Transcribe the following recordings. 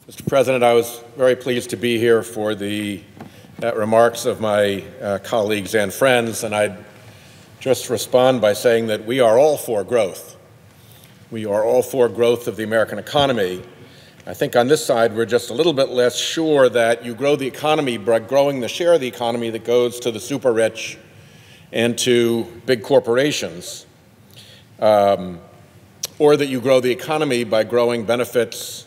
Mr. President, I was very pleased to be here for the remarks of my colleagues and friends, and I'd just respond by saying that we are all for growth. We are all for growth of the American economy. I think on this side we're just a little bit less sure that you grow the economy by growing the share of the economy that goes to the super rich and to big corporations, or that you grow the economy by growing benefits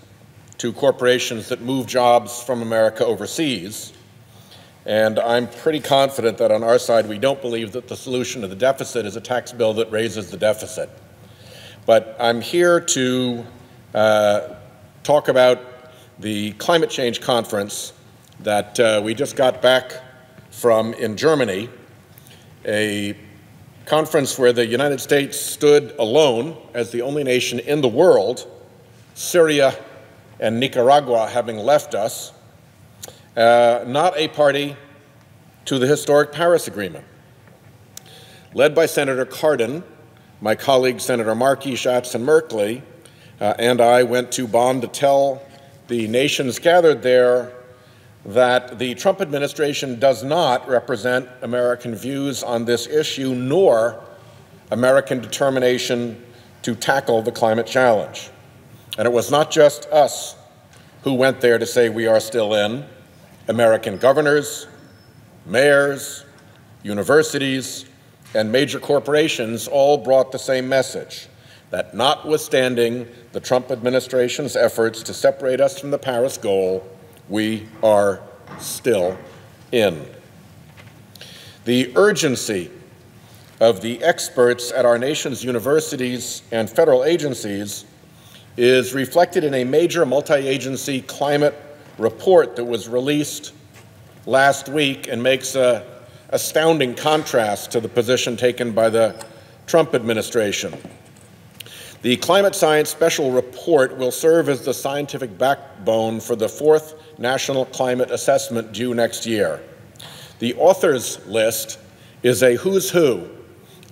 to corporations that move jobs from America overseas. And I'm pretty confident that on our side we don't believe that the solution to the deficit is a tax bill that raises the deficit. But I'm here to talk about the climate change conference that we just got back from in Germany, a conference where the United States stood alone as the only nation in the world, Syria and Nicaragua having left us, not a party to the historic Paris Agreement. Led by Senator Cardin, my colleagues Senator Markey, Schatz, and Merkley, and I went to Bonn to tell the nations gathered there that the Trump administration does not represent American views on this issue, nor American determination to tackle the climate challenge. And it was not just us who went there to say we are still in. American governors, mayors, universities, and major corporations all brought the same message, that notwithstanding the Trump administration's efforts to separate us from the Paris goal, we are still in. The urgency of the experts at our nation's universities and federal agencies is reflected in a major multi-agency climate report that was released last week and makes an astounding contrast to the position taken by the Trump administration. The Climate Science Special Report will serve as the scientific backbone for the fourth National Climate Assessment due next year. The authors list is a who's who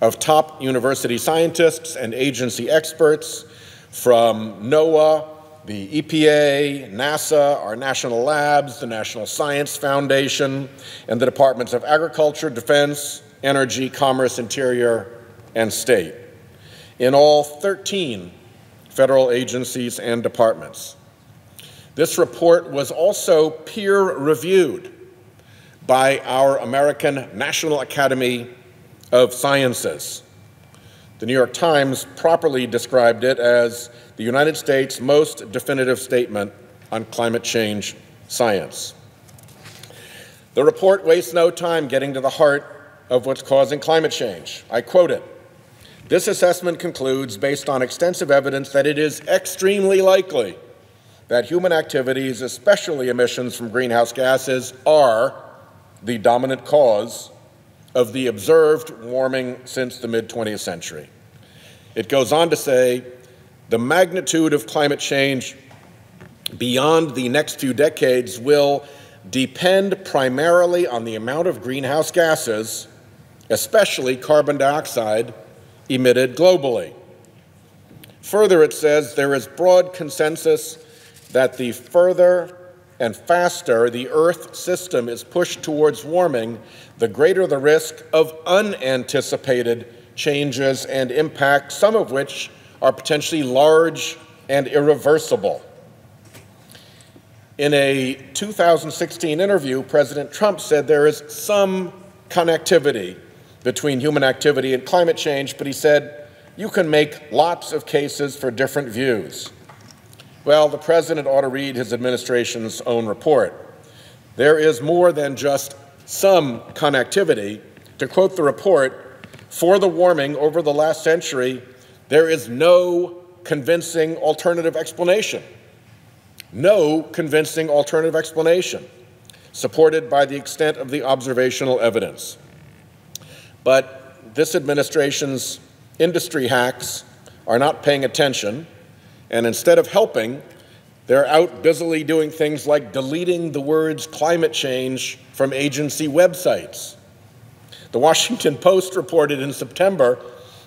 of top university scientists and agency experts from NOAA, the EPA, NASA, our national labs, the National Science Foundation, and the Departments of Agriculture, Defense, Energy, Commerce, Interior, and State. In all, 13 federal agencies and departments. This report was also peer-reviewed by our American National Academy of Sciences. The New York Times properly described it as the United States' most definitive statement on climate change science. The report wastes no time getting to the heart of what's causing climate change. I quote it. This assessment concludes, based on extensive evidence, that it is extremely likely that human activities, especially emissions from greenhouse gases, are the dominant cause of the observed warming since the mid-20th century. It goes on to say, the magnitude of climate change beyond the next few decades will depend primarily on the amount of greenhouse gases, especially carbon dioxide, emitted globally. Further, it says there is broad consensus that the further and faster the Earth system is pushed towards warming, the greater the risk of unanticipated changes and impacts, some of which are potentially large and irreversible. In a 2016 interview, President Trump said there is some connectivity between human activity and climate change, but he said, you can make lots of cases for different views. Well, the president ought to read his administration's own report. There is more than just some connectivity. To quote the report, for the warming over the last century, there is no convincing alternative explanation. No convincing alternative explanation, supported by the extent of the observational evidence. But this administration's industry hacks are not paying attention, and instead of helping, they're out busily doing things like deleting the words climate change from agency websites. The Washington Post reported in September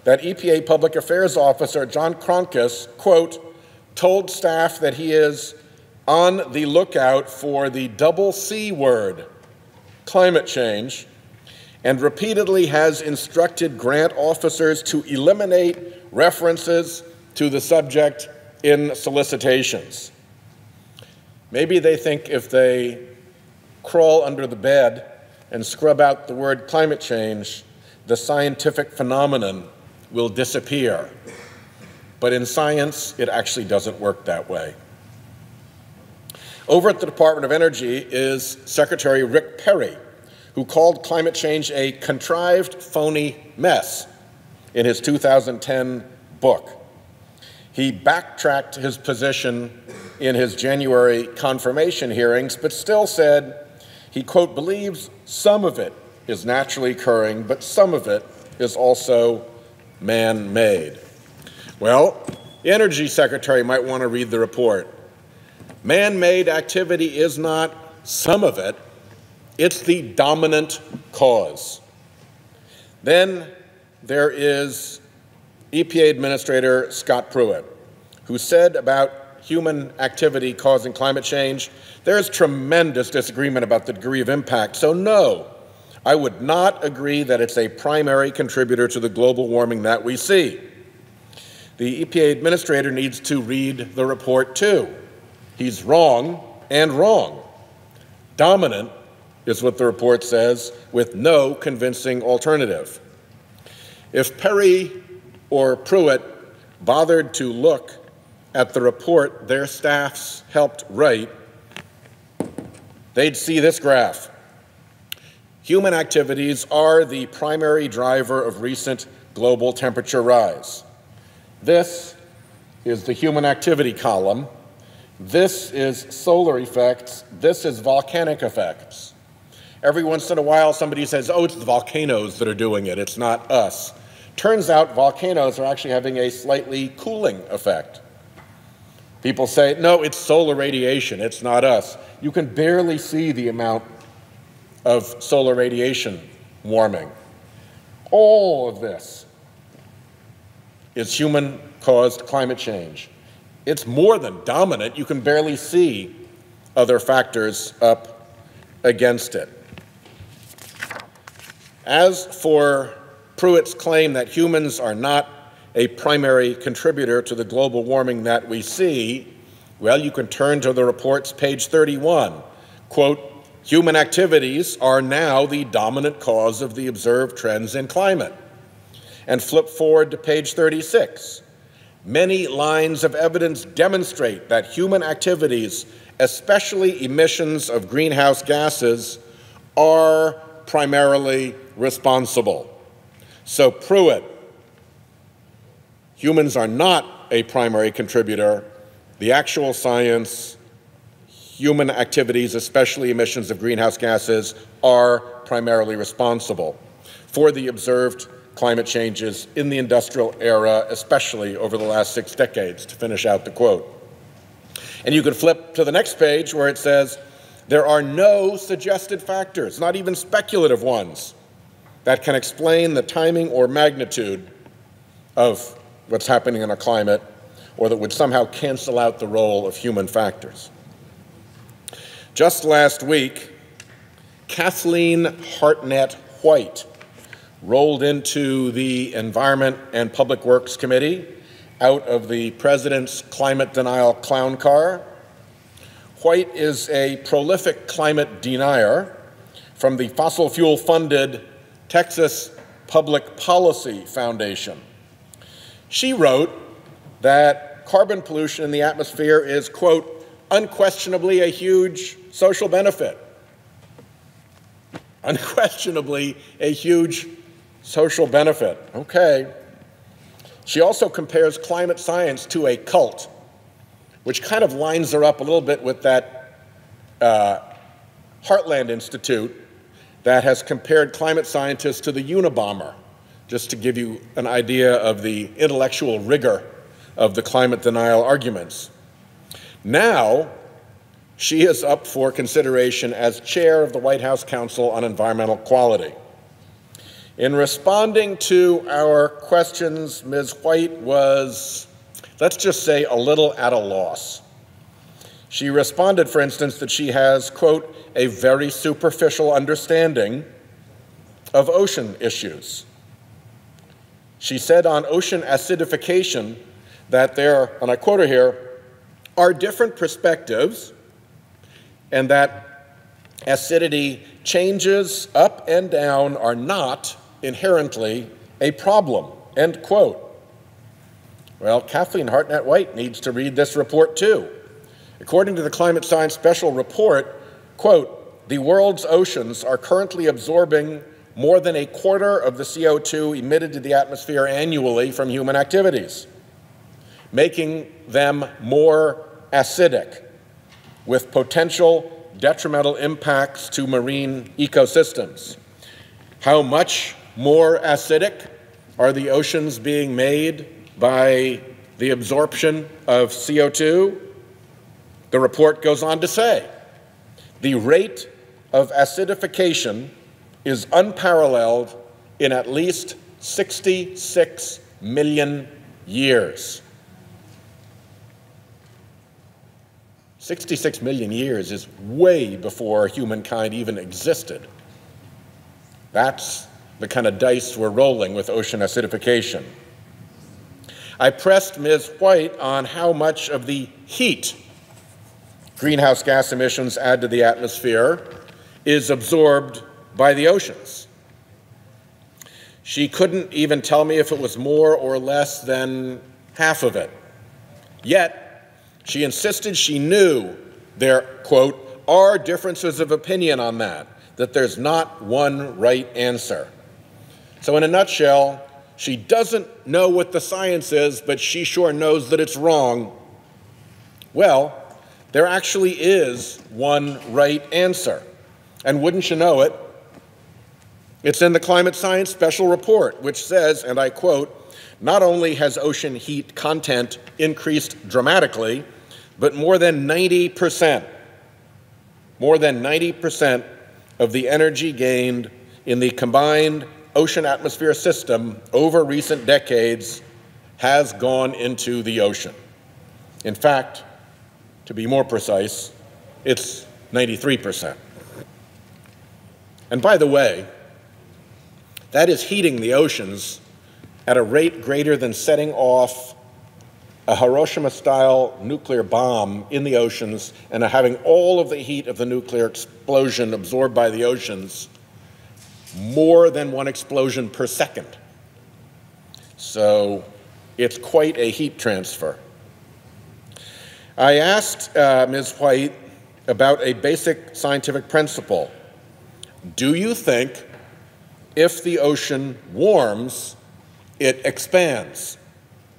that EPA Public Affairs Officer John Kronkis, quote, told staff that he is on the lookout for the double C word, climate change, and repeatedly has instructed grant officers to eliminate references to the subject in solicitations. Maybe they think if they crawl under the bed and scrub out the word climate change, the scientific phenomenon will disappear. But in science, it actually doesn't work that way. Over at the Department of Energy is Secretary Rick Perry, who called climate change a contrived, phony mess in his 2010 book. He backtracked his position in his January confirmation hearings, but still said he, quote, believes some of it is naturally occurring, but some of it is also man-made. Well, the Energy Secretary might want to read the report. Man-made activity is not some of it, it's the dominant cause. Then there is EPA Administrator Scott Pruitt, who said about human activity causing climate change, there is tremendous disagreement about the degree of impact. So no, I would not agree that it's a primary contributor to the global warming that we see. The EPA Administrator needs to read the report too. He's wrong and wrong. Dominant is what the report says, with no convincing alternative. If Perry or Pruitt bothered to look at the report their staffs helped write, they'd see this graph. Human activities are the primary driver of recent global temperature rise. This is the human activity column. This is solar effects. This is volcanic effects. Every once in a while, somebody says, oh, it's the volcanoes that are doing it. It's not us. Turns out volcanoes are actually having a slightly cooling effect. People say, no, it's solar radiation. It's not us. You can barely see the amount of solar radiation warming. All of this is human-caused climate change. It's more than dominant. You can barely see other factors up against it. As for Pruitt's claim that humans are not a primary contributor to the global warming that we see, well, you can turn to the report's page 31. Quote, human activities are now the dominant cause of the observed trends in climate. And flip forward to page 36. Many lines of evidence demonstrate that human activities, especially emissions of greenhouse gases, are primarily responsible. So Pruitt, humans are not a primary contributor. The actual science, human activities, especially emissions of greenhouse gases, are primarily responsible for the observed climate changes in the industrial era, especially over the last 6 decades, to finish out the quote. And you can flip to the next page where it says, there are no suggested factors, not even speculative ones, that can explain the timing or magnitude of what's happening in our climate, or that would somehow cancel out the role of human factors. Just last week, Kathleen Hartnett White rolled into the Environment and Public Works Committee out of the President's climate denial clown car. White is a prolific climate denier from the fossil fuel-funded Texas Public Policy Foundation. She wrote that carbon pollution in the atmosphere is, quote, unquestionably a huge social benefit. Unquestionably a huge social benefit. Okay. She also compares climate science to a cult, which kind of lines her up a little bit with that Heartland Institute that has compared climate scientists to the Unabomber, just to give you an idea of the intellectual rigor of the climate denial arguments. Now, she is up for consideration as chair of the Whitehouse Council on Environmental Quality. In responding to our questions, Ms. White was, let's just say, a little at a loss. She responded, for instance, that she has, quote, a very superficial understanding of ocean issues. She said on ocean acidification that there, and I quote her here, are different perspectives, and that acidity changes up and down are not inherently a problem, end quote. Well, Kathleen Hartnett-White needs to read this report too. According to the Climate Science Special Report, quote, the world's oceans are currently absorbing more than a quarter of the CO2 emitted to the atmosphere annually from human activities, making them more acidic, with potential detrimental impacts to marine ecosystems. How much more acidic are the oceans being made by the absorption of CO2? The report goes on to say, the rate of acidification is unparalleled in at least 66 million years. 66 million years is way before humankind even existed. That's the kind of dice we're rolling with ocean acidification. I pressed Ms. White on how much of the heat greenhouse gas emissions add to the atmosphere is absorbed by the oceans. She couldn't even tell me if it was more or less than half of it. Yet, she insisted she knew there, quote, are differences of opinion on that there's not one right answer. So in a nutshell, she doesn't know what the science is, but she sure knows that it's wrong. Well, there actually is one right answer. And wouldn't you know it, it's in the Climate Science Special Report, which says, and I quote, not only has ocean heat content increased dramatically, but more than 90% of the energy gained in the combined ocean-atmosphere system over recent decades has gone into the ocean. In fact, to be more precise, it's 93%. And by the way, that is heating the oceans at a rate greater than setting off a Hiroshima-style nuclear bomb in the oceans and having all of the heat of the nuclear explosion absorbed by the oceans, more than one explosion per second. So it's quite a heat transfer. I asked Ms. White about a basic scientific principle. Do you think if the ocean warms, it expands?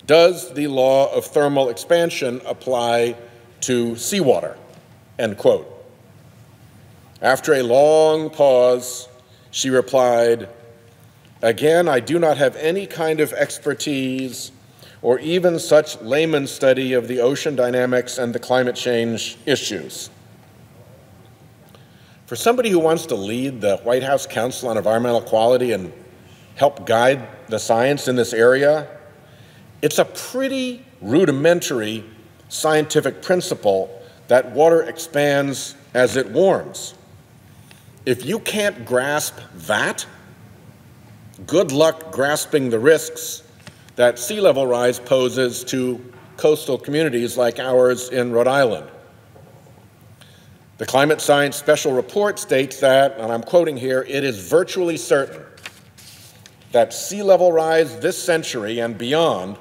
Does the law of thermal expansion apply to seawater? End quote. After a long pause, she replied, again, I do not have any kind of expertise or even such layman study of the ocean dynamics and the climate change issues. For somebody who wants to lead the Whitehouse Council on Environmental Quality and help guide the science in this area, it's a pretty rudimentary scientific principle that water expands as it warms. If you can't grasp that, good luck grasping the risks that sea level rise poses to coastal communities like ours in Rhode Island. The Climate Science Special Report states that, and I'm quoting here, it is virtually certain that sea level rise this century and beyond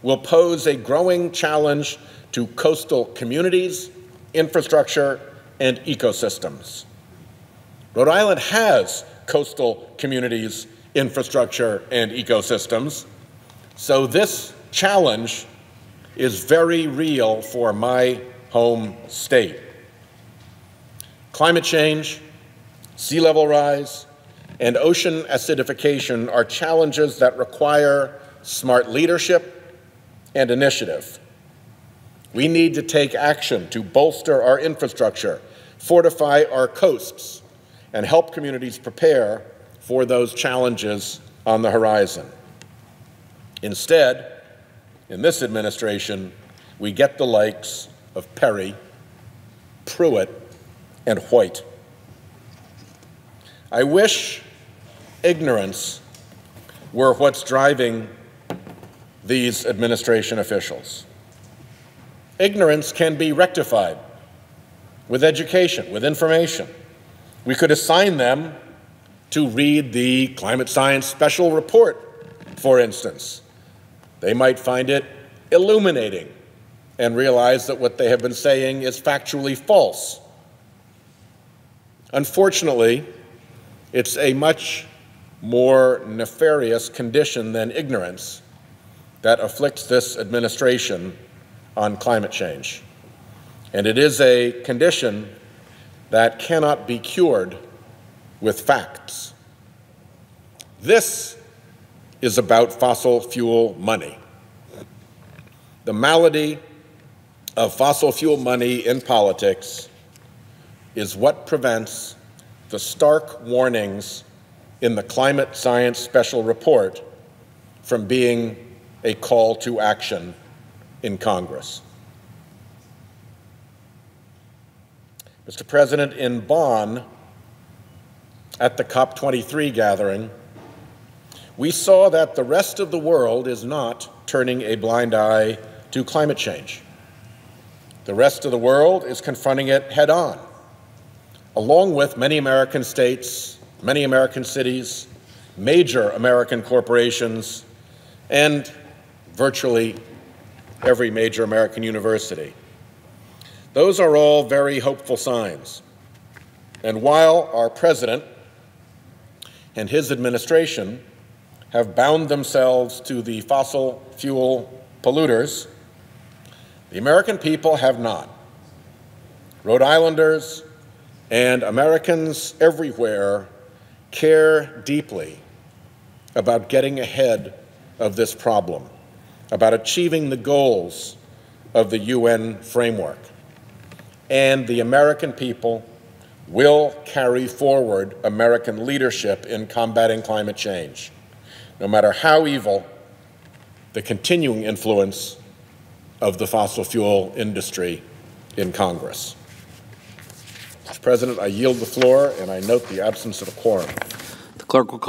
will pose a growing challenge to coastal communities, infrastructure, and ecosystems. Rhode Island has coastal communities, infrastructure, and ecosystems, so this challenge is very real for my home state. Climate change, sea level rise, and ocean acidification are challenges that require smart leadership and initiative. We need to take action to bolster our infrastructure, fortify our coasts, and help communities prepare for those challenges on the horizon. Instead, in this administration, we get the likes of Perry Pruitt, and White. I wish ignorance were what's driving these administration officials. Ignorance can be rectified with education, with information. We could assign them to read the climate science special report, for instance. They might find it illuminating and realize that what they have been saying is factually false. Unfortunately, it's a much more nefarious condition than ignorance that afflicts this administration on climate change. And it is a condition that cannot be cured with facts. This is about fossil fuel money. The malady of fossil fuel money in politics is what prevents the stark warnings in the climate science special report from being a call to action in Congress. Mr. President, in Bonn, at the COP23 gathering, we saw that the rest of the world is not turning a blind eye to climate change. The rest of the world is confronting it head on, along with many American states, many American cities, major American corporations, and virtually every major American university. Those are all very hopeful signs. And while our president and his administration have bound themselves to the fossil fuel polluters, the American people have not. Rhode Islanders and Americans everywhere care deeply about getting ahead of this problem, about achieving the goals of the UN framework. And the American people will carry forward American leadership in combating climate change, no matter how evil the continuing influence of the fossil fuel industry in Congress. Mr. President, I yield the floor, and I note the absence of a quorum. The clerk will call